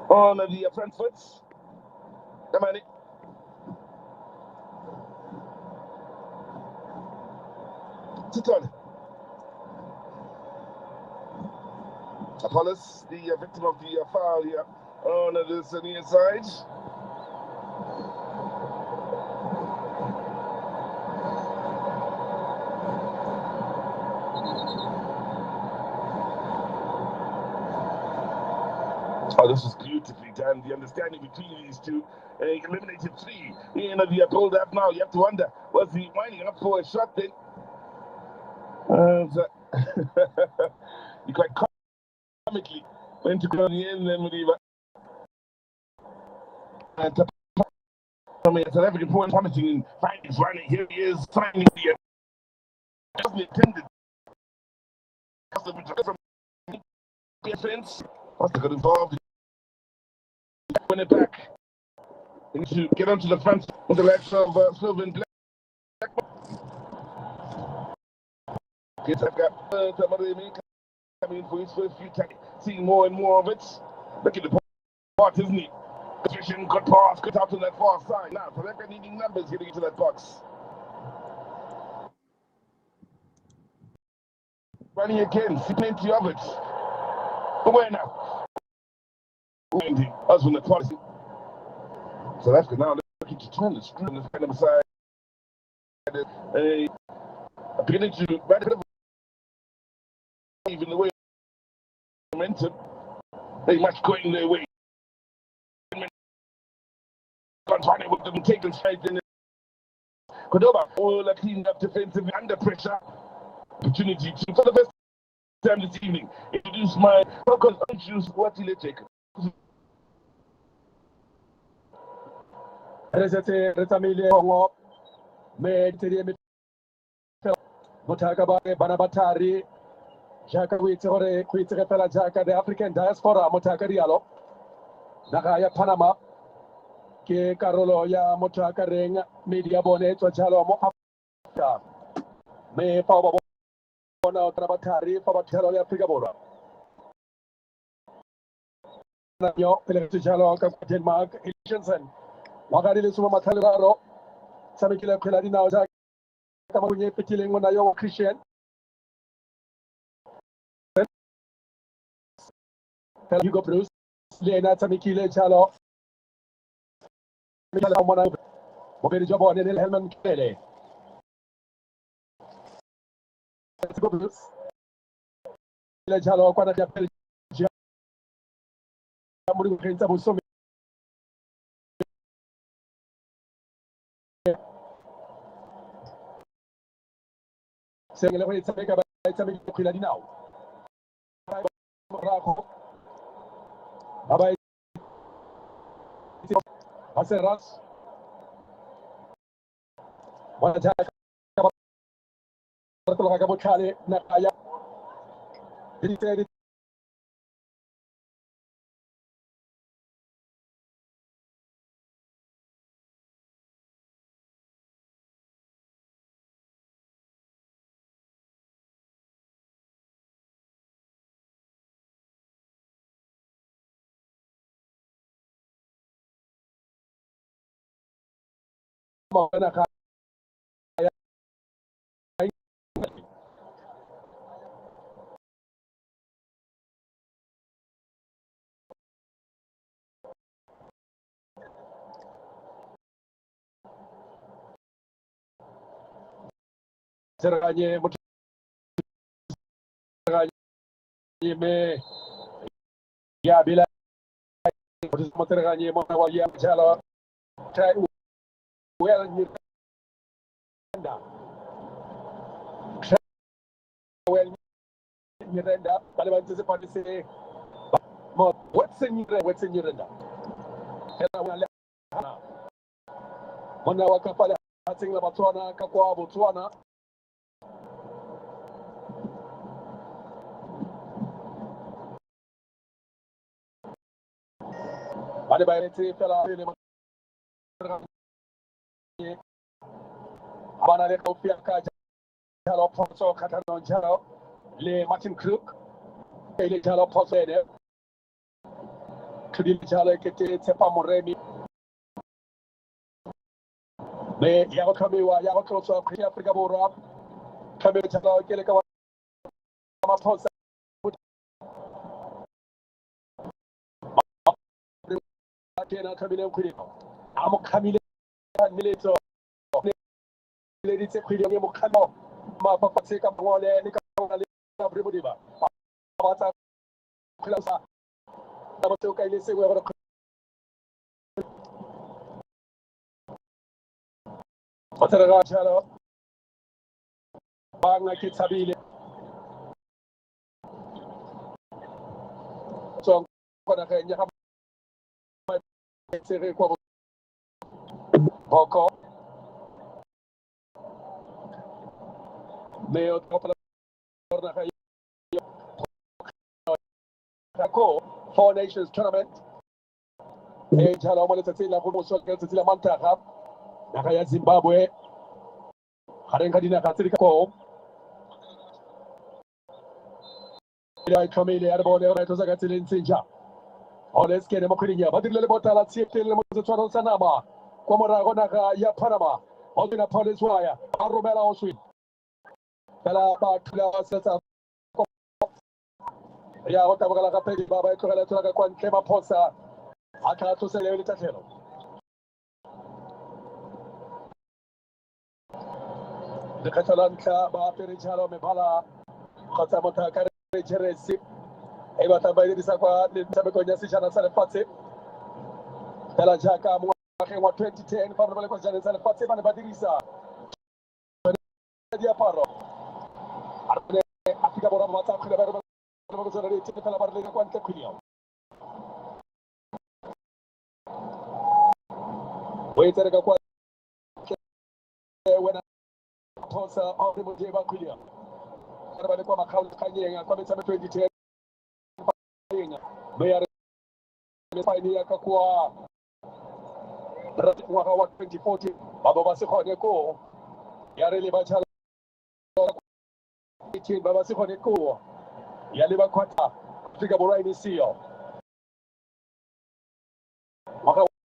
on the front foot. Come on. Titon. Apollos, the victim of the foul here on the near side. Oh, this is beautifully done. The understanding between these two. Eliminated 3. You know, they pulled up now. You have to wonder, was he winding up for a shot then? He quite comically went to go in the end, then whatever. And South African point promising in finding running. Here he is finding the intended. From the offense. Costa got involved. Win it back. They need to get onto the front with the legs of Silver and Black. Yes, I've got somebody coming in for his first few tackles. Seeing more and more of it. Look at the part, isn't he? Position, good pass, good out to that far side. Now, so they're needing numbers getting into that box. Running again, see plenty of it. Away now. Us from the policy. So that's good. Now looking to turn the screw on the Panama side. Beginning to even the way momentum. They much going their way. Trying with them taking straight in. Cordoba, all cleaned up defensively under pressure. Opportunity to, for the first time this evening, introduce my focus on choose what will take. Banabatari, Jaka Kuitore Pela Jaka, the African diaspora, Motakarialo, Nakaya Panama, Ke Carolo ya Motakareng, Media Bonet, or Jalo Moka, May Papa Bona Trabatari, Papa Teroya Pigabora. Yo, Jalo, Denmark, Jensen, Magari Suma Matalaro, Samikila Peladina, Kamuye Petiling when I am Christian. Hugo Bruce, Lena Samikile Chalo, Mobile job on the Helman Kelly. Hugo Bruce, Chalo, Quanaja Belgium, Musu. Saying it's a big now. Bye. Ras. One attack. Nakaya. He said Serganye me ya bila Moterganye Mawaya Jalo well Miranda, but I want to say what's in Miranda? When I walk up, I think about Botswana, Kakwa, Botswana. But by the fella, Banale Kofia Jalo, Ponso, Catalan Jalo, Le Martin Crook, Le Jalo Posede, Kudil Jale Kete Tepa Moremi. Me Yao Kamiwa, Yao Koso, Africa Bora, Kamil Jala, Keleka Maposa. Kena Kamil Kudio. Amo Kamil Milito. Ladies, Kudio Mokano. Ma Papa Seka Mole, Nika Bribudiba. Pata Klasa. Namato Kailise, we have a Otara Banga Kitabile. So, Kona Kenya, Boko, Neo Four Nations Tournament. Ejala Moletila Homoso Tila Mantaka, Nakaya Zimbabwe, Harenkadina Katriko, Kamili Arbone, Tosacatil Sinja. Oh, let's get him a pretty year. But the little bottle, see if the Toronto Sanama, Comora, Ya Panama, Odina Police Wire, Aromela Oswin. Tala Bakla, Ya Otavaka Pedi Baba, Toga Kwan Kema Posa, Aka to say Tatelo. The Catalan Club, Perichalo Mebala, Cotamota Carresi, Evata by the Sapa, the Tabaconia Sishana Salapati, Tala Jaka, 2010, Pablo Cojan Salapati, and Badirisa, Diaparo, Africa Boromata, Typical Barley Quantaquilio. Wait at a when I toss on the Mujeva Quilio. Everybody come account Kanye and come 2010. They are Pioneer Kakua, 2014, Babasiko, Yareli Bachal, Babasiko, Yaliba Quata, Africa Borai Seal.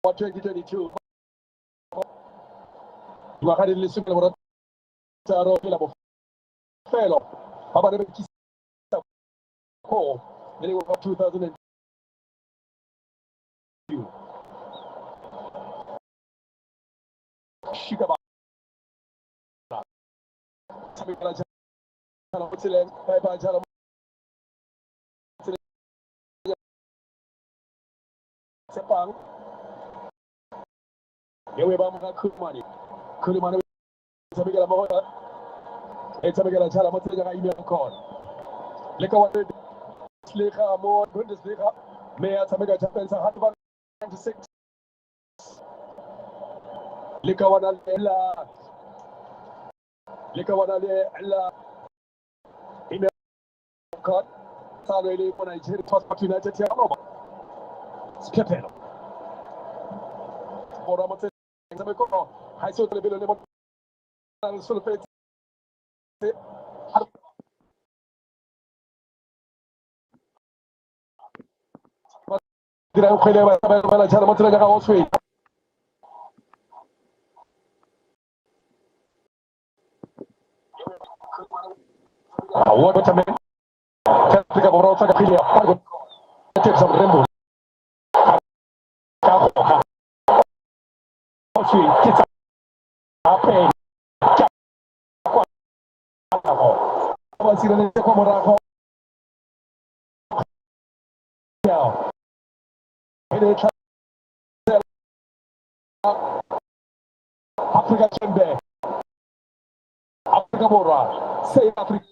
2022. You are hardly super fellow. Papa never kissed then it was 2002. Shikaba. Sepang. Here Kumani. Kumani. It's a bigger Chala email call. Look at what Slicha more Bundesliga. May I Tamega Japan's 196. Likawana Ella email call. Salary when I did Passport United Tiano. Skepeno. For Amateur I saw the bill of sulfate. Did I play when I tell them to go sweet? What a minute. Pick up a Sakapilia. Take some Rembo. Sweet. Pay. What's in the Comora? Now, Africa Chembe, Africa Bora, say Africa.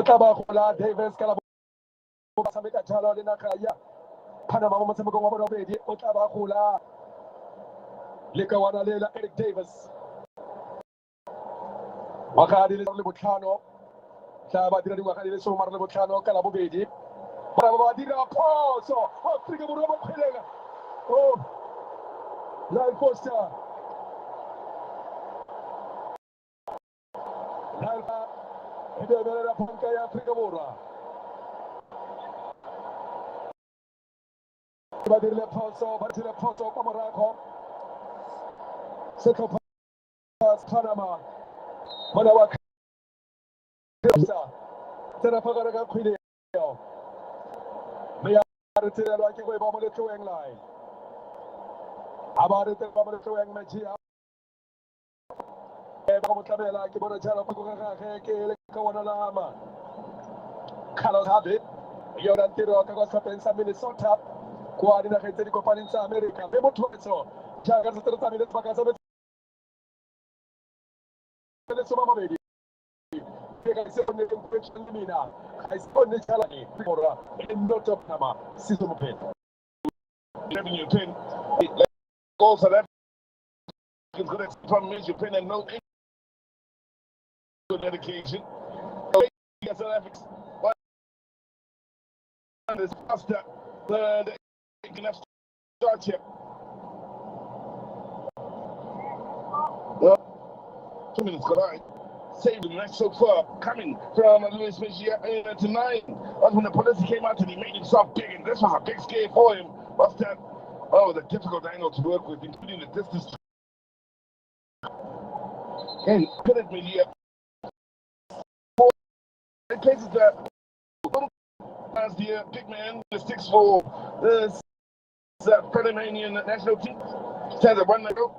Otabakola Davis Kalabo Samika Jalo Nakaya Panama Mosamako Mobedi Otabakola Likawana Lela Eric Davis Wakadi Lebutano Sabadira Wakadi Sumar Lebutano Kalabubedi Babadira Poso Africa Burama Pelega Oh Live poster Live Edera Pankaya Africa Bura Badile Poso Camarako Seco Pass Panama Manawa Terapagaraga Quideo May I tell like a way bomb the towing line about it the bomb the towing Magia Botamela Kibonachana Paka Kawanalama Carlos Habit Yoran Tiro Kagosa Pensa Minnesota Quadina Hetico Paninsa America Bemotoso Jagas 30 minutes Pacasa Somamedi I said on the question Mina I spun the challenge for not of Nama System Pin 11 your pin goals that is good from major pin and no good dedication. Yes, is faster the can have start here. 2 minutes got right. Saved the match so far, coming from Luis Mejia tonight. That's when the police came out and he made himself big, and this was a big scare for him. What's that? Oh, the difficult angle to work with, including the distance. And put it Mejia. It places that last year, big man, the 6'4", the Panamanian national team. Stands at 1 ago.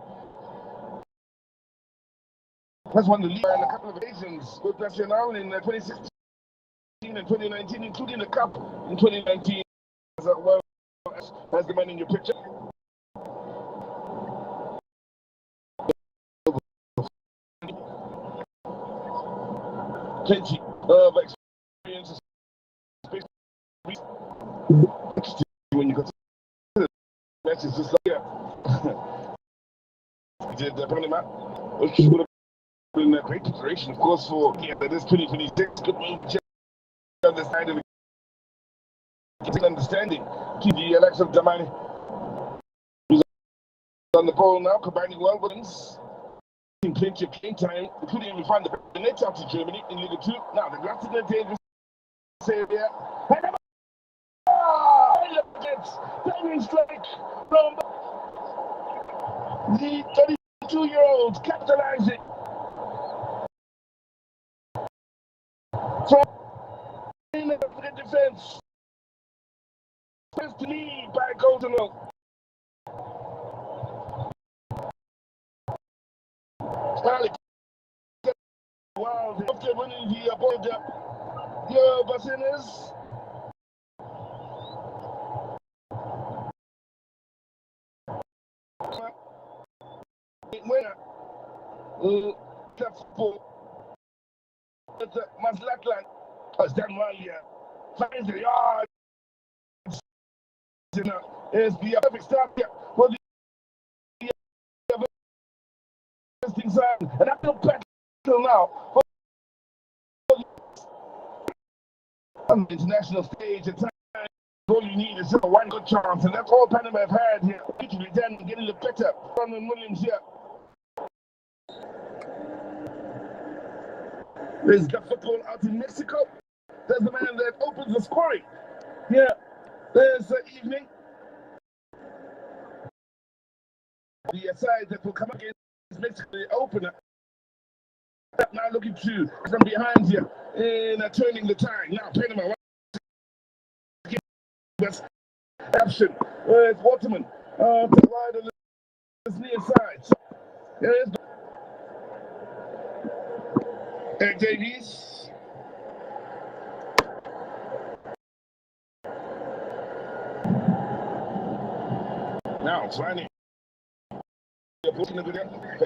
Has won the league on a couple of occasions with Nacional in 2016 and 2019, including the Cup in 2019. As well as the man in your picture. Plenty of experiences. When you consider matches just like that. Did the Panama, which would have been a great preparation, of course, for this 2026. Good move, understanding to the election of Damani. Who's on the pole now, combining well with us. Plenty of game time, including even find the net out to Germany in Liga 2. Now, the last thing they say there. Look at timing strike from the 32-year-old, capitalizing from the defense. First lead by Golden Oak. Wow, after winning the board, your Bassinas. Winner, Maslatland has done well here. Finds the yard. Is the perfect start here for the side, and I feel back till now on the international stage. At times, all you need is just one good chance, and that's all Panama have had here. Usually, then getting the better from Williams here. There's the football out in Mexico. There's the man that opens the scoring. Here, there's the evening. The side that will come against Mexico, the opener. Now looking to from behind here and turning the tide. Now Panama wants option. It's Waterman to ride on this near side. So, there's Eric Davies. Now trying to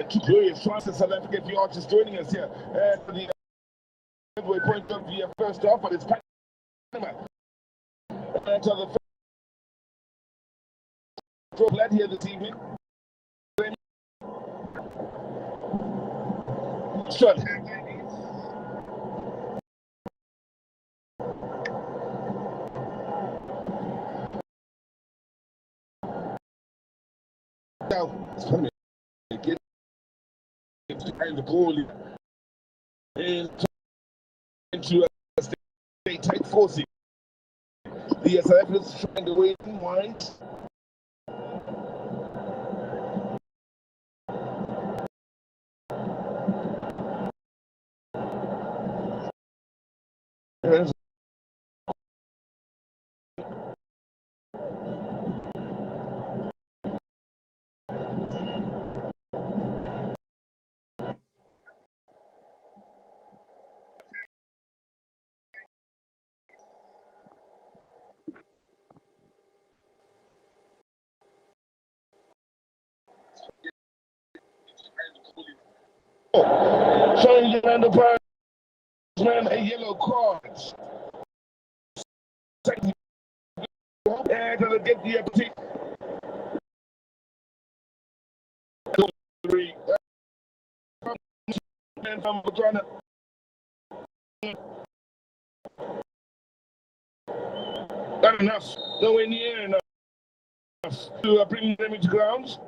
two glorious chances. South Africa, if you are just joining us here for the midway point of the first half, but it's Panama. Enter the first lad here this evening. Shot. Now, it's funny. Get behind the goal and into a stay tight forcing. The SIF is trying to wait in wide. Showing you the prize man a yellow card. And to get the opportunity. 3. And from Bafana. Not enough. Nowhere near enough to bring them into ground.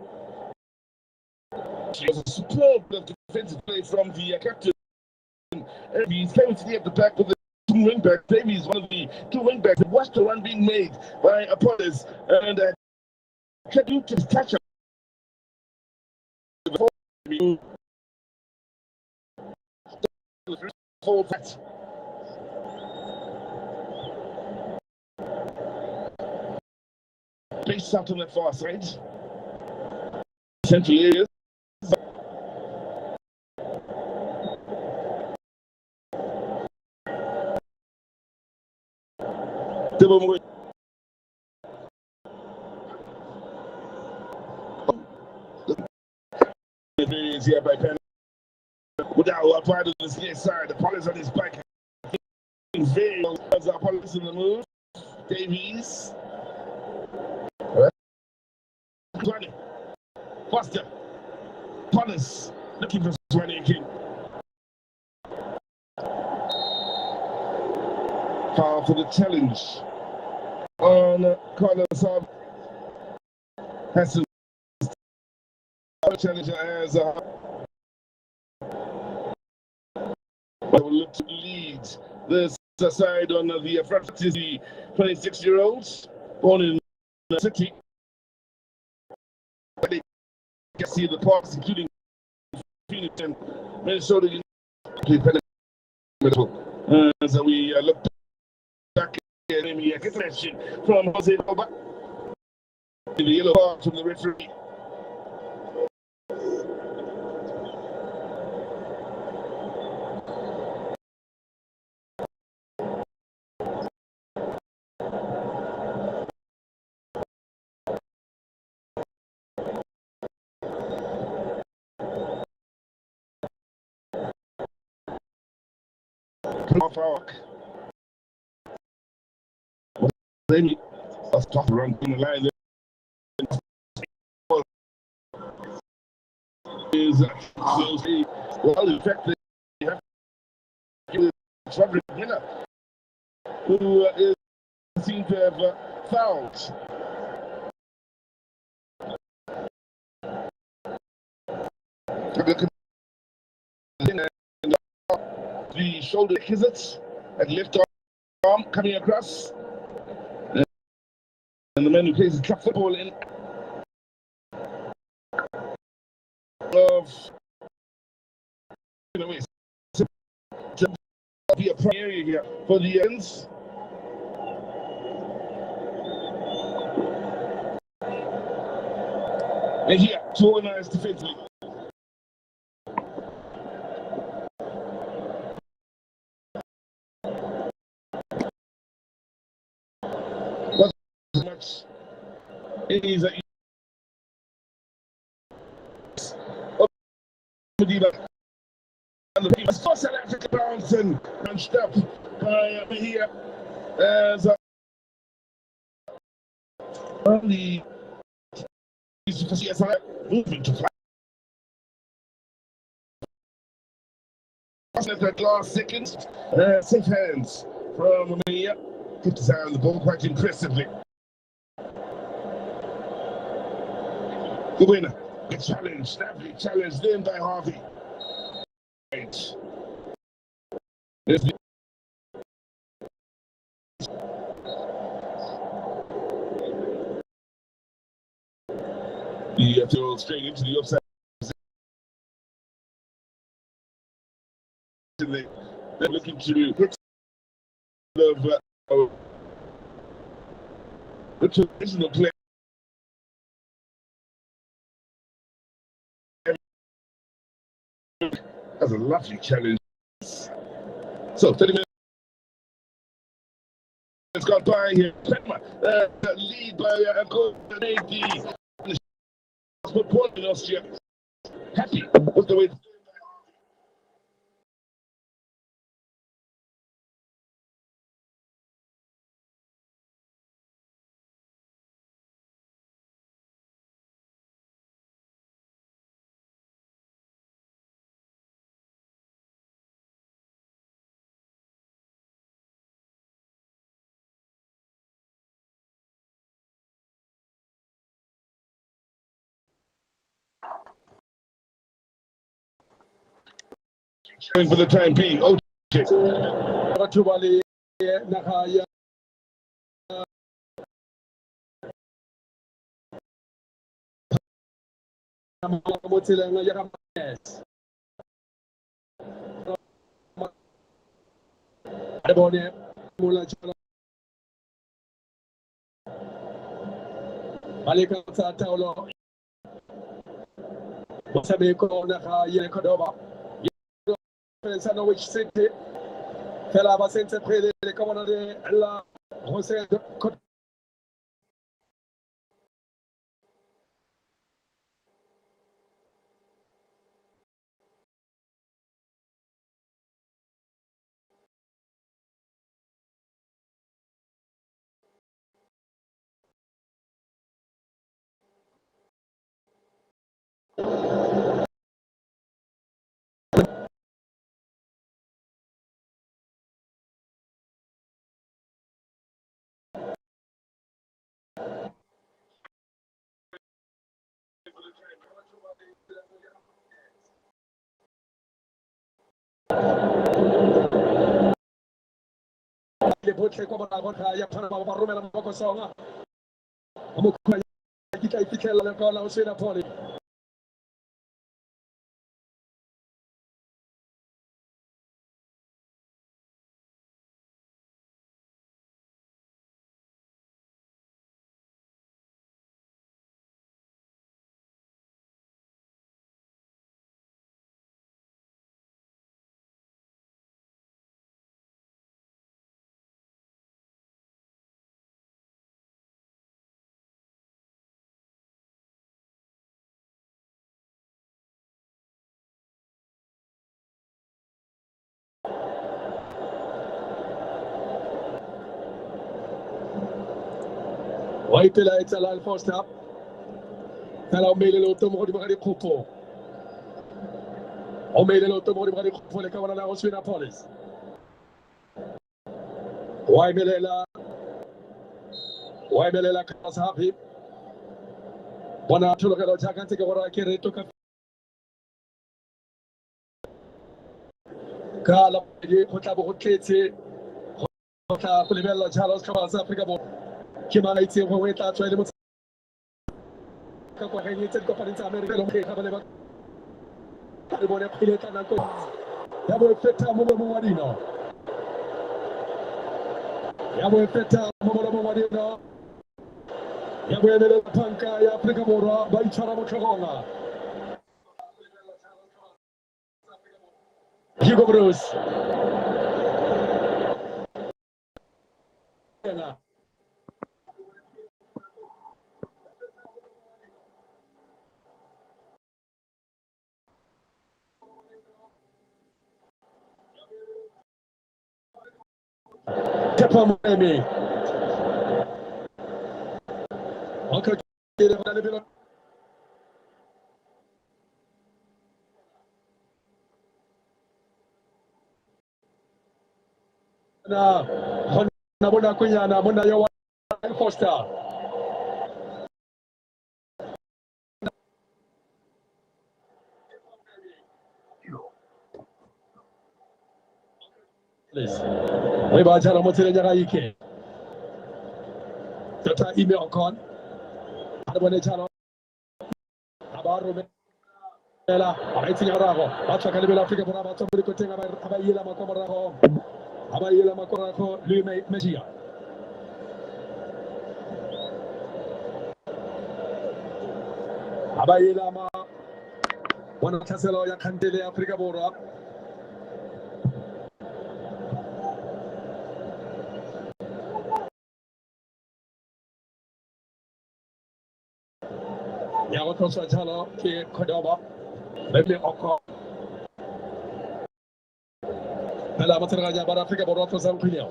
It was a superb defensive play from the captain. He's coming to the back with the two wing back. Davies, one of the two wing backs. Watched the run being made by Apollos and tried to just catch up. Base out on the far side. Central areas. Here by Panama. Without part of this near side, Apollos on his back. Very Apollos in the move. Davies. Running. Foster. Apollos looking for Swanee King. Foul for the challenge on Carlos has to challenge as will look to lead this side on the front is the 26-year-olds born in the city. They can see the parks, including Phoenix and Minnesota. So we look back at the confession from Jose Boba in the yellow card from the referee. Off arc. Then a tough run in the line. Is well, in fact, they have Trevor Miller, who is seen to have fouled. The shoulder hits at left arm coming across, and the man who plays club football in of to be a prime area here for the ends. And here to organize defensively. Much it is a and the As for South Africa bouncing and stuff here as only moving to fly. At that last seconds, safe hands from Romania. Kept his eye on the ball quite impressively. The winner, the challenge, lovely challenge then by Harvey. Right. You have to go straight into the offside. They're looking to hit the traditional play. That's a lovely challenge. So 30 minutes gone by here. Petma lead by a goal. The point in Austria. Happy with the way. For the time being, okay. Which city? Fela va senza prede le comandare la José le potre come la contra ya Panama Barrume la poco songa. Como kita ikitela la kola usina poli. Waitela itala al fosta. Tala umele lo tomo di magari kupo. Umele lo tomo di magari kupo le kawana la usina polis. Waimelela kasapi. Wana tuloka lo jakante ke wara kere toka. Kala ye kota bo kete. Kota polibella jalos kama za Afrika bo. Kima iti wo weta twele mo. Ka ko henye tet ko parinta Amerika lo ke kabale ba. Bo ne pileta na ko. Ya bo feta mo mo wadino. Ya bo feta mo mo wadino. Ya bo ele panka ya Afrika bora ba ichara mo chonga. Hugo Bruce. from me. Okay, na muna kunyana muna yawa Foster. Please. We ba jara mo tire nyaka yike. Tata email kon. Adwane chalo. Abaru me. Ela, aiti nyarago. Bacha kalibela Afrika pora bacha muri kotenga abayila makomarago. Abayila makomarago lume mejia. Abayila ma wana taselo ya kandele Afrika pora. Ya wato sa chalo ke kodoba. Bebe oko. Bela mataraja bara Afrika pora to sankulio.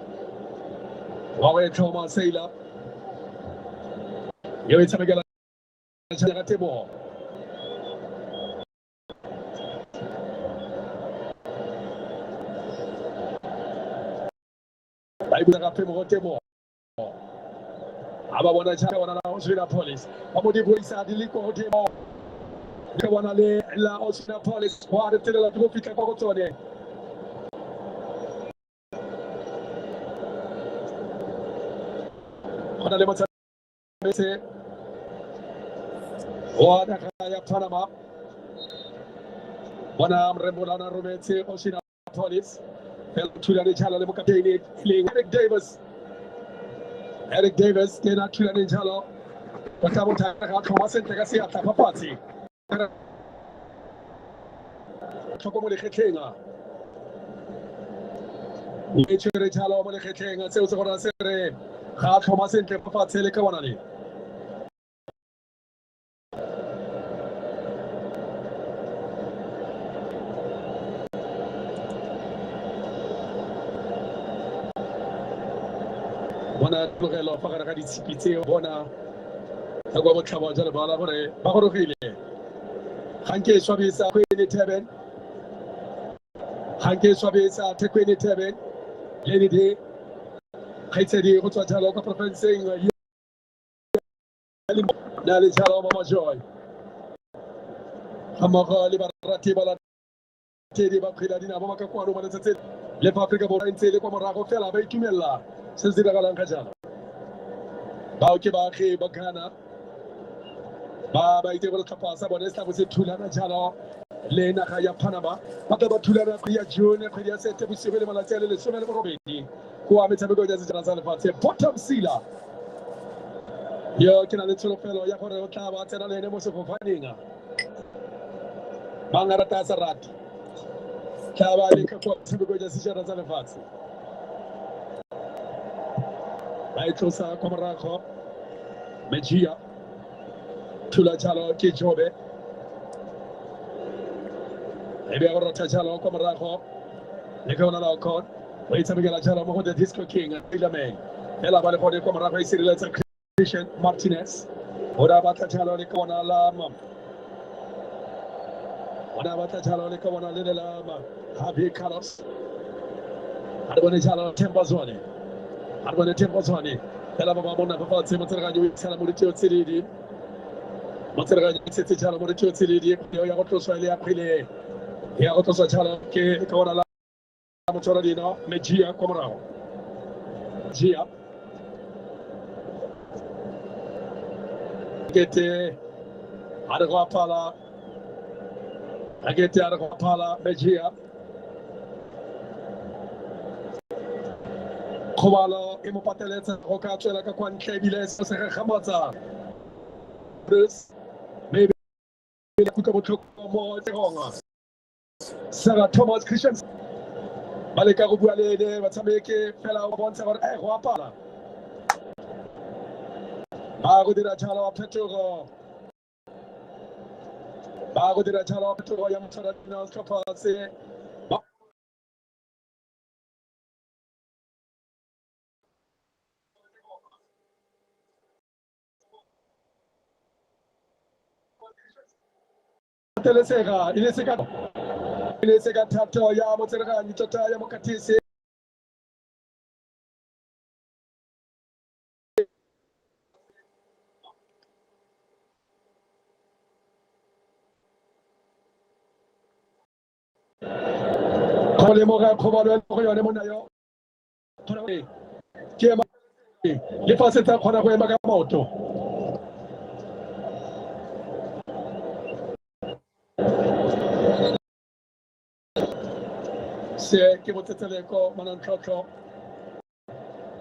Wawe choma seila. Yo itamegala chanya tebo. Baibu na tebo tebo. Aba wana chaka wana la Australia police. Amodi police adiliko hotemo. Wana le la Australia police kwa de tele la tropika kwa kotone. Wana le mata mese. Wana kaya Panama. Wana mrembo na romete Australia police. El tulane chala le mkapeni Eric Davis tena tulane chala. Watabo taka kama sente kasi atapa party. Choko mo le khethenga. Echere chala mo le khethenga se o se gona sere. Ga kama sente pa party le ka wana le. Wana tlogelo fa ga ditshipitse bona ka go botlhaba jalo bala gore ba go rogile ganke swabisa kwene teben ganke swabisa tekwene teben leni di khaitsedi go tswa jalo ka provinceng na le jalo mama joy hamaga le barati bala tedi ba phela dina ba ka kwano ba letsetse le Afrika borwa ntse le kwa morago fela ba itumella se se diragalang ka jalo ba ke ba ge ba kana ba ite go tlhapasa bona se tla thulana jalo le naga ya Panama ba tla ba thulana ya June kgwedi ya sete bosigo le malatsi a le 18 kwa metshameko ya sejana sa lefatshe bottom sealer yo ke na le tsholofelo ya gore o tla ba tsena le ene mo sefofaneng ba ngarata sa rati tla ba le ka kwa metshameko ya sejana sa lefatshe ba itlosa kwa morago Mejia Tula Chalo Kichobe ebe go rata Chalo kwa morago le ka ona la kon ba itsamekela Chalo mo go the Disco King Ilame ela ba le go kwa morago isireletsa Christian Martinez ora ba Chalo le ka ona la mam ora ba Chalo le ka ona le la ma Javi Carlos Arbone Chalo Tempazone Arbone Tempazone ela ba bona ba fa tsemo tsere ga di tsala mo ditio tseledi Motseraga setse jalo mo ditio tseledi ya go tloswa le ya phele ya go tloswa jalo ke ka ona la motsora dino Mejia kwa morago Mejia Gete Argo Pala Agete Argo Pala Mejia Kobalo imo pateletsa go ka tswela ka kwa ntlebile se se gamatsa Bruce maybe kuka botlhoko mo tsegonga Sarah Thomas Christian Maleka go bua le ene ba tshameke fela o bontsha gore go apala ba go dira jalo phetogo ba go dira jalo phetogo ya motsara dina tlhopha. Telesega, Inesega Tato, Yamoterga, Nitota, Yamokatisi. Kolemoga, Komano, Koyonemonayo. Kema, if I set up Konawe Magamoto. Se Kimoteleko, Manon Trotro.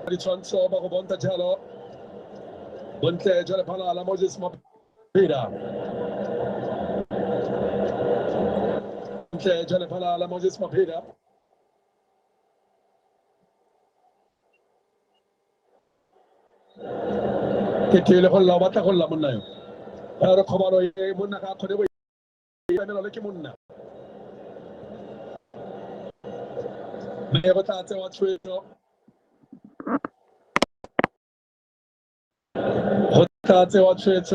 The transfer bago Bonta Jello. Bonte Jelapala, la Moses Mopida. Bonte Jelapala, la Moses Mopida. Ketele Holla, Wata Holla Munayo. Aro Komano, Munaka, Kodewa, Leki Munna. Never thought to watch it. Hotate watch it.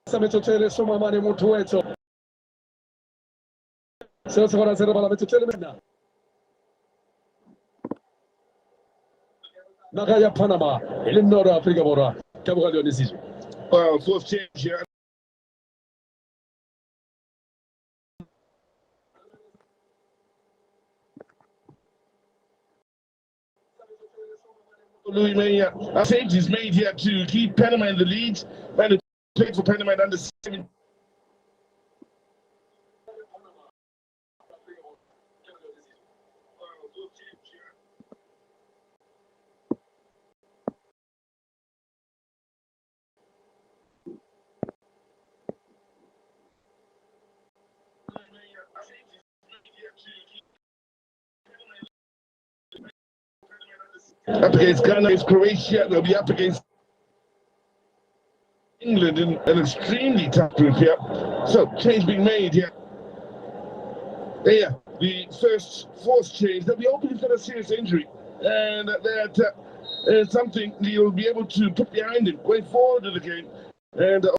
Sametotele Soma Mani Mutueto. So for us, Metotele. Nagaya Panama, Illinois, Africa Bora, Caballo decision. Well, fourth change here. Louis Mania. A change is made here to keep Panama in the lead. And it played for Panama under 7. Up against Ghana, it's Croatia. They'll be up against England in an extremely tough group here. So, change being made here. There, the fourth change. They'll be hoping for a serious injury. And that is something you'll be able to put behind him going forward in the game. And